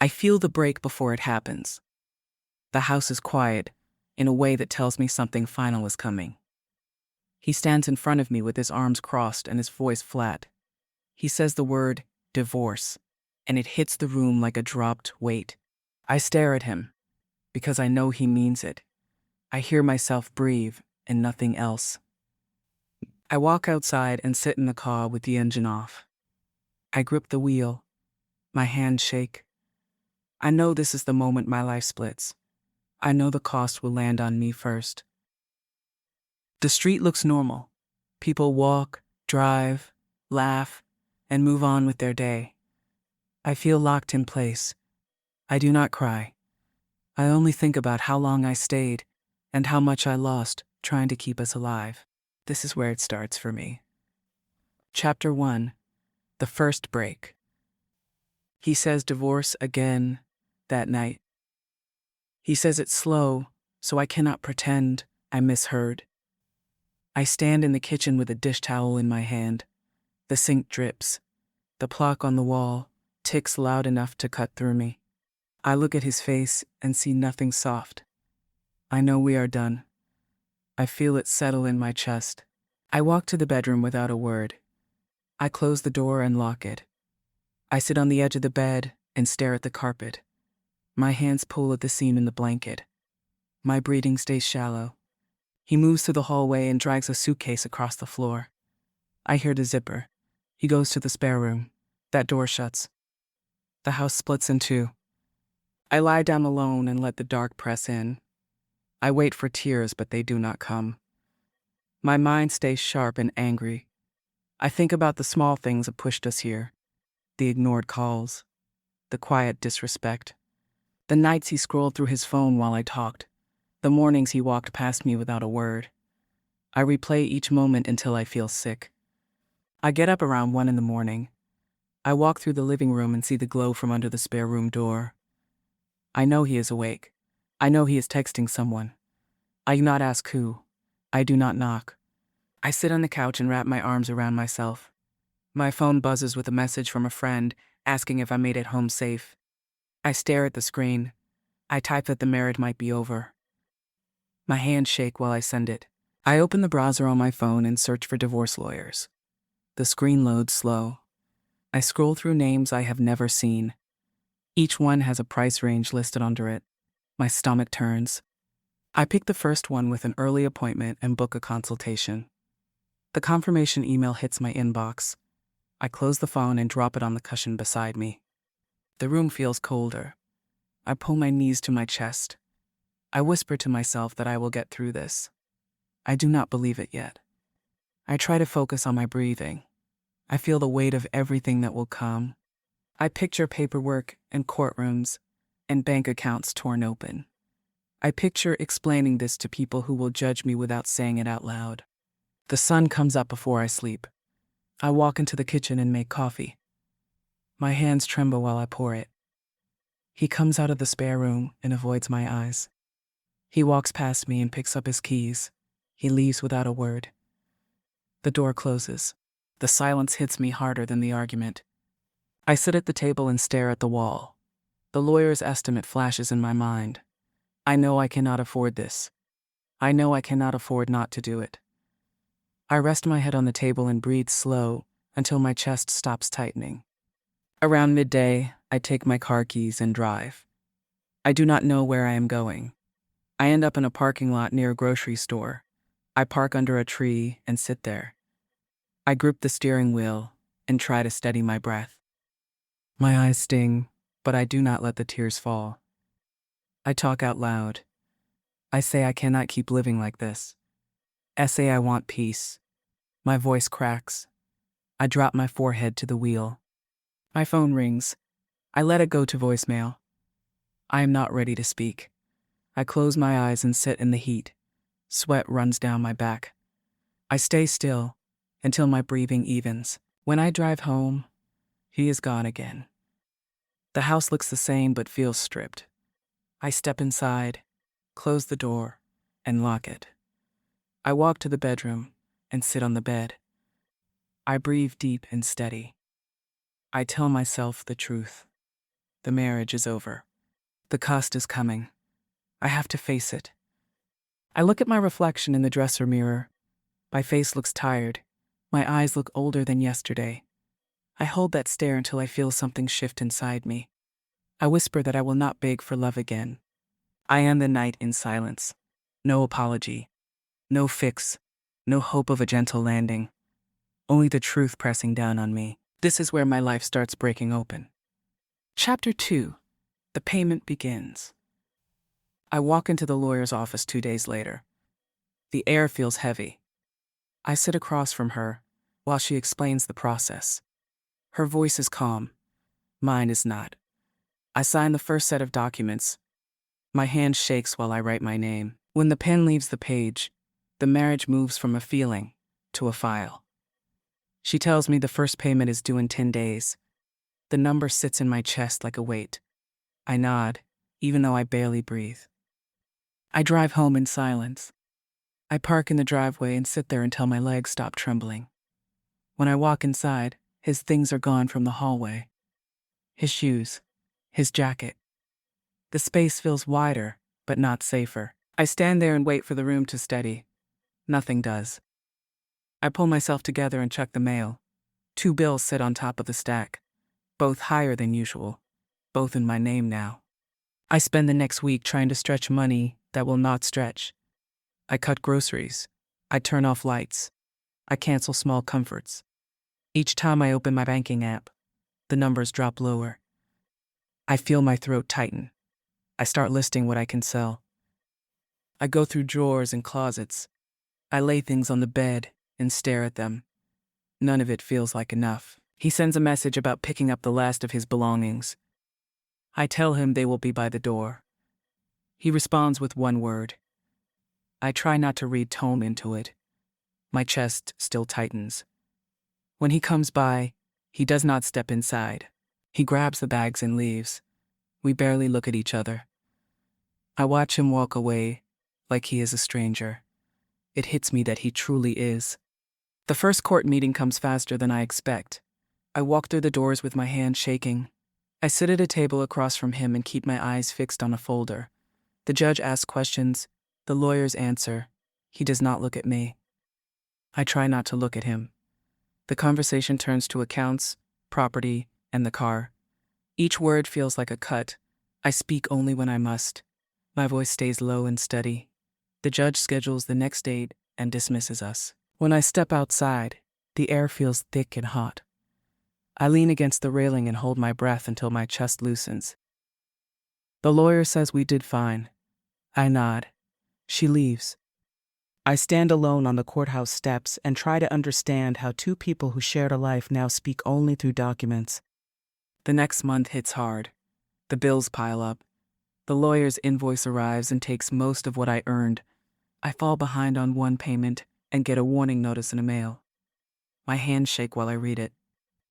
I feel the break before it happens. The house is quiet, in a way that tells me something final is coming. He stands in front of me with his arms crossed and his voice flat. He says the word, divorce, and it hits the room like a dropped weight. I stare at him, because I know he means it. I hear myself breathe, and nothing else. I walk outside and sit in the car with the engine off. I grip the wheel. My hands shake. I know this is the moment my life splits. I know the cost will land on me first. The street looks normal. People walk, drive, laugh, and move on with their day. I feel locked in place. I do not cry. I only think about how long I stayed and how much I lost trying to keep us alive. This is where it starts for me. Chapter 1. The First Break. He says divorce again that night. He says it slow, so I cannot pretend I misheard. I stand in the kitchen with a dish towel in my hand. The sink drips. The clock on the wall ticks loud enough to cut through me. I look at his face and see nothing soft. I know we are done. I feel it settle in my chest. I walk to the bedroom without a word. I close the door and lock it. I sit on the edge of the bed and stare at the carpet. My hands pull at the seam in the blanket. My breathing stays shallow. He moves through the hallway and drags a suitcase across the floor. I hear the zipper. He goes to the spare room. That door shuts. The house splits in two. I lie down alone and let the dark press in. I wait for tears, but they do not come. My mind stays sharp and angry. I think about the small things that pushed us here. The ignored calls. The quiet disrespect. The nights he scrolled through his phone while I talked. The mornings he walked past me without a word. I replay each moment until I feel sick. I get up around 1 a.m. I walk through the living room and see the glow from under the spare room door. I know he is awake. I know he is texting someone. I do not ask who. I do not knock. I sit on the couch and wrap my arms around myself. My phone buzzes with a message from a friend asking if I made it home safe. I stare at the screen. I type that the marriage might be over. My hands shake while I send it. I open the browser on my phone and search for divorce lawyers. The screen loads slow. I scroll through names I have never seen. Each one has a price range listed under it. My stomach turns. I pick the first one with an early appointment and book a consultation. The confirmation email hits my inbox. I close the phone and drop it on the cushion beside me. The room feels colder. I pull my knees to my chest. I whisper to myself that I will get through this. I do not believe it yet. I try to focus on my breathing. I feel the weight of everything that will come. I picture paperwork and courtrooms and bank accounts torn open. I picture explaining this to people who will judge me without saying it out loud. The sun comes up before I sleep. I walk into the kitchen and make coffee. My hands tremble while I pour it. He comes out of the spare room and avoids my eyes. He walks past me and picks up his keys. He leaves without a word. The door closes. The silence hits me harder than the argument. I sit at the table and stare at the wall. The lawyer's estimate flashes in my mind. I know I cannot afford this. I know I cannot afford not to do it. I rest my head on the table and breathe slow until my chest stops tightening. Around midday, I take my car keys and drive. I do not know where I am going. I end up in a parking lot near a grocery store. I park under a tree and sit there. I grip the steering wheel and try to steady my breath. My eyes sting, but I do not let the tears fall. I talk out loud. I say I cannot keep living like this. I say I want peace. My voice cracks. I drop my forehead to the wheel. My phone rings. I let it go to voicemail. I am not ready to speak. I close my eyes and sit in the heat. Sweat runs down my back. I stay still until my breathing evens. When I drive home, he is gone again. The house looks the same but feels stripped. I step inside, close the door, and lock it. I walk to the bedroom and sit on the bed. I breathe deep and steady. I tell myself the truth. The marriage is over. The cost is coming. I have to face it. I look at my reflection in the dresser mirror. My face looks tired. My eyes look older than yesterday. I hold that stare until I feel something shift inside me. I whisper that I will not beg for love again. I end the night in silence. No apology. No fix. No hope of a gentle landing. Only the truth pressing down on me. This is where my life starts breaking open. Chapter 2. The payment begins. I walk into the lawyer's office 2 days later. The air feels heavy. I sit across from her while she explains the process. Her voice is calm. Mine is not. I sign the first set of documents. My hand shakes while I write my name. When the pen leaves the page, the marriage moves from a feeling to a file. She tells me the first payment is due in 10 days. The number sits in my chest like a weight. I nod, even though I barely breathe. I drive home in silence. I park in the driveway and sit there until my legs stop trembling. When I walk inside, his things are gone from the hallway. His shoes, his jacket. The space feels wider, but not safer. I stand there and wait for the room to steady. Nothing does. I pull myself together and check the mail. 2 bills sit on top of the stack, both higher than usual, both in my name now. I spend the next week trying to stretch money that will not stretch. I cut groceries. I turn off lights. I cancel small comforts. Each time I open my banking app, the numbers drop lower. I feel my throat tighten. I start listing what I can sell. I go through drawers and closets. I lay things on the bed and stare at them. None of it feels like enough. He sends a message about picking up the last of his belongings. I tell him they will be by the door. He responds with 1 word. I try not to read tone into it. My chest still tightens. When he comes by, he does not step inside. He grabs the bags and leaves. We barely look at each other. I watch him walk away like he is a stranger. It hits me that he truly is. The first court meeting comes faster than I expect. I walk through the doors with my hand shaking. I sit at a table across from him and keep my eyes fixed on a folder. The judge asks questions. The lawyers answer. He does not look at me. I try not to look at him. The conversation turns to accounts, property, and the car. Each word feels like a cut. I speak only when I must. My voice stays low and steady. The judge schedules the next date and dismisses us. When I step outside, the air feels thick and hot. I lean against the railing and hold my breath until my chest loosens. The lawyer says we did fine. I nod. She leaves. I stand alone on the courthouse steps and try to understand how 2 people who shared a life now speak only through documents. The next month hits hard. The bills pile up. The lawyer's invoice arrives and takes most of what I earned. I fall behind on 1 payment and get a warning notice in the mail. My hands shake while I read it.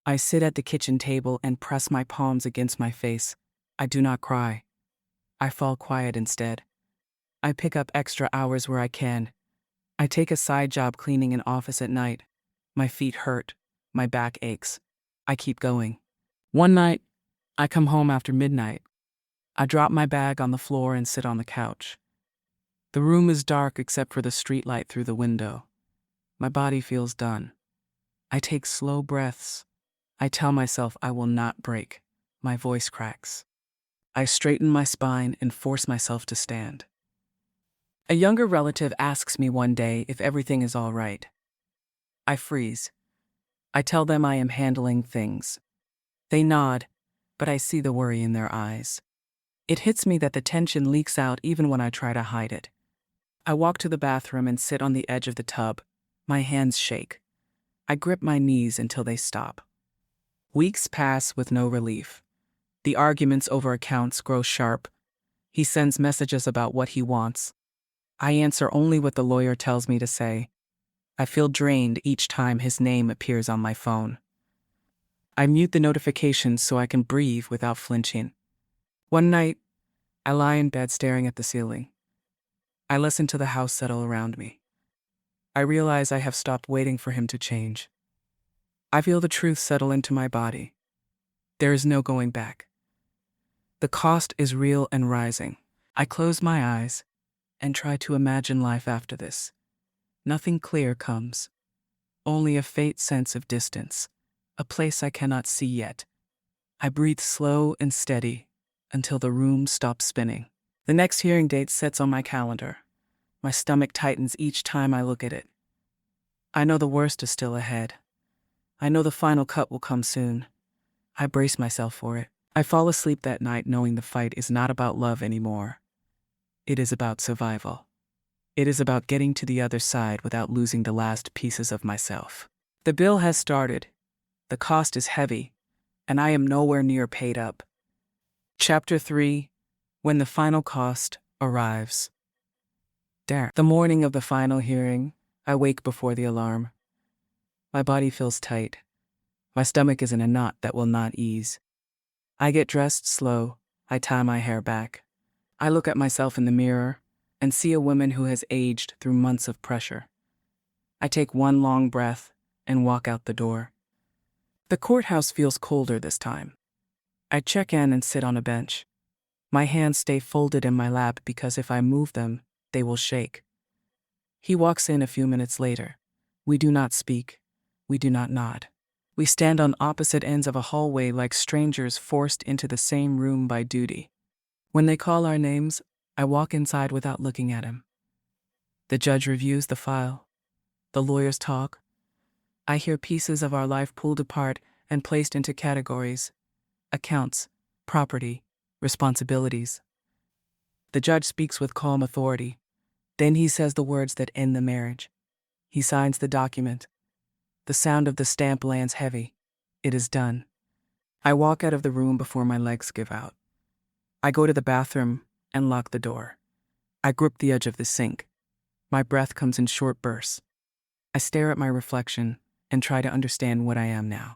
I sit at the kitchen table and press my palms against my face. I do not cry. I fall quiet instead. I pick up extra hours where I can. I take a side job cleaning an office at night. My feet hurt. My back aches. I keep going. One night, I come home after midnight. I drop my bag on the floor and sit on the couch. The room is dark except for the streetlight through the window. My body feels done. I take slow breaths. I tell myself I will not break. My voice cracks. I straighten my spine and force myself to stand. A younger relative asks me one day if everything is all right. I freeze. I tell them I am handling things. They nod, but I see the worry in their eyes. It hits me that the tension leaks out even when I try to hide it. I walk to the bathroom and sit on the edge of the tub. My hands shake. I grip my knees until they stop. Weeks pass with no relief. The arguments over accounts grow sharp. He sends messages about what he wants. I answer only what the lawyer tells me to say. I feel drained each time his name appears on my phone. I mute the notifications so I can breathe without flinching. One night, I lie in bed staring at the ceiling. I listen to the house settle around me. I realize I have stopped waiting for him to change. I feel the truth settle into my body. There is no going back. The cost is real and rising. I close my eyes and try to imagine life after this. Nothing clear comes, only a faint sense of distance, a place I cannot see yet. I breathe slow and steady until the room stops spinning. The next hearing date sets on my calendar. My stomach tightens each time I look at it. I know the worst is still ahead. I know the final cut will come soon. I brace myself for it. I fall asleep that night knowing the fight is not about love anymore. It is about survival. It is about getting to the other side without losing the last pieces of myself. The bill has started. The cost is heavy, and I am nowhere near paid up. Chapter 3: When the final cost arrives. The morning of the final hearing, I wake before the alarm. My body feels tight. My stomach is in a knot that will not ease. I get dressed slow. I tie my hair back. I look at myself in the mirror and see a woman who has aged through months of pressure. I take one long breath and walk out the door. The courthouse feels colder this time. I check in and sit on a bench. My hands stay folded in my lap because if I move them, they will shake. He walks in a few minutes later. We do not speak. We do not nod. We stand on opposite ends of a hallway like strangers forced into the same room by duty. When they call our names, I walk inside without looking at him. The judge reviews the file. The lawyers talk. I hear pieces of our life pulled apart and placed into categories: accounts, property, responsibilities. The judge speaks with calm authority. Then he says the words that end the marriage. He signs the document. The sound of the stamp lands heavy. It is done. I walk out of the room before my legs give out. I go to the bathroom and lock the door. I grip the edge of the sink. My breath comes in short bursts. I stare at my reflection and try to understand what I am now.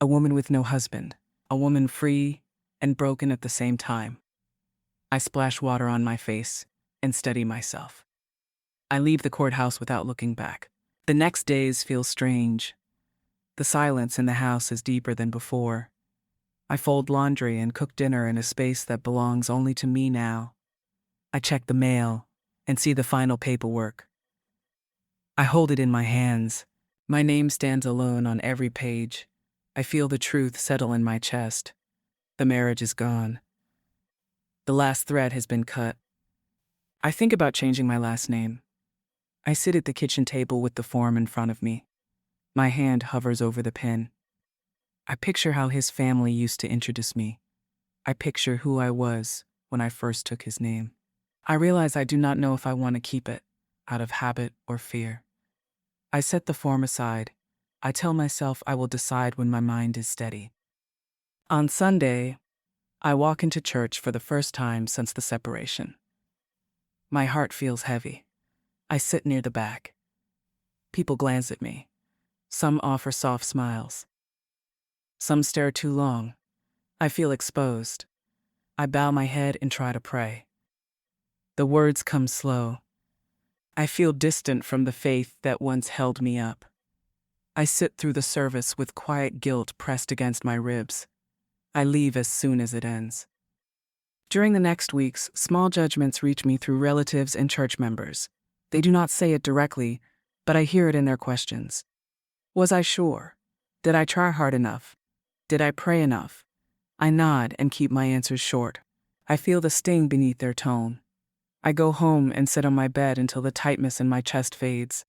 A woman with no husband. A woman free and broken at the same time. I splash water on my face and steady myself. I leave the courthouse without looking back. The next days feel strange. The silence in the house is deeper than before. I fold laundry and cook dinner in a space that belongs only to me now. I check the mail and see the final paperwork. I hold it in my hands. My name stands alone on every page. I feel the truth settle in my chest. The marriage is gone. The last thread has been cut. I think about changing my last name. I sit at the kitchen table with the form in front of me. My hand hovers over the pen. I picture how his family used to introduce me. I picture who I was when I first took his name. I realize I do not know if I want to keep it, out of habit or fear. I set the form aside. I tell myself I will decide when my mind is steady. On Sunday, I walk into church for the first time since the separation. My heart feels heavy. I sit near the back. People glance at me. Some offer soft smiles. Some stare too long. I feel exposed. I bow my head and try to pray. The words come slow. I feel distant from the faith that once held me up. I sit through the service with quiet guilt pressed against my ribs. I leave as soon as it ends. During the next weeks, small judgments reach me through relatives and church members. They do not say it directly, but I hear it in their questions. Was I sure? Did I try hard enough? Did I pray enough? I nod and keep my answers short. I feel the sting beneath their tone. I go home and sit on my bed until the tightness in my chest fades.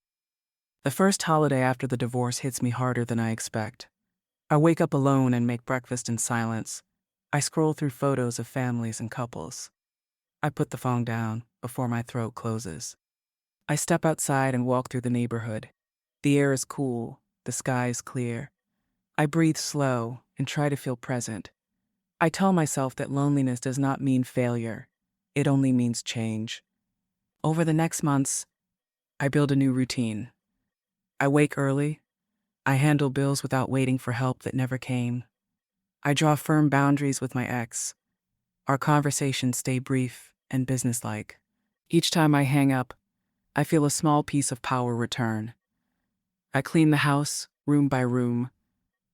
The first holiday after the divorce hits me harder than I expect. I wake up alone and make breakfast in silence. I scroll through photos of families and couples. I put the phone down before my throat closes. I step outside and walk through the neighborhood. The air is cool, the sky is clear. I breathe slow and try to feel present. I tell myself that loneliness does not mean failure. It only means change. Over the next months, I build a new routine. I wake early. I handle bills without waiting for help that never came. I draw firm boundaries with my ex. Our conversations stay brief and businesslike. Each time I hang up, I feel a small piece of power return. I clean the house, room by room.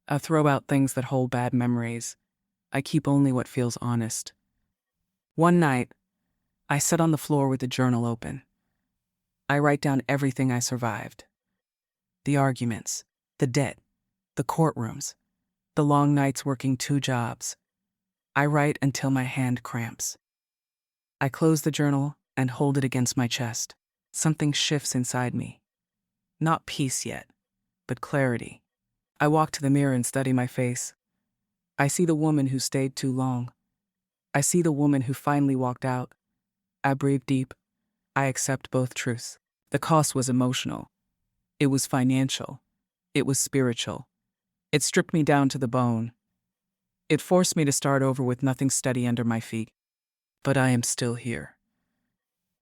I throw out things that hold bad memories. I keep only what feels honest. One night, I sit on the floor with the journal open. I write down everything I survived. The arguments, the debt, the courtrooms, the long nights working 2 jobs. I write until my hand cramps. I close the journal and hold it against my chest. Something shifts inside me. Not peace yet, but clarity. I walk to the mirror and study my face. I see the woman who stayed too long. I see the woman who finally walked out. I breathe deep. I accept both truths. The cost was emotional. It was financial. It was spiritual. It stripped me down to the bone. It forced me to start over with nothing steady under my feet. But I am still here.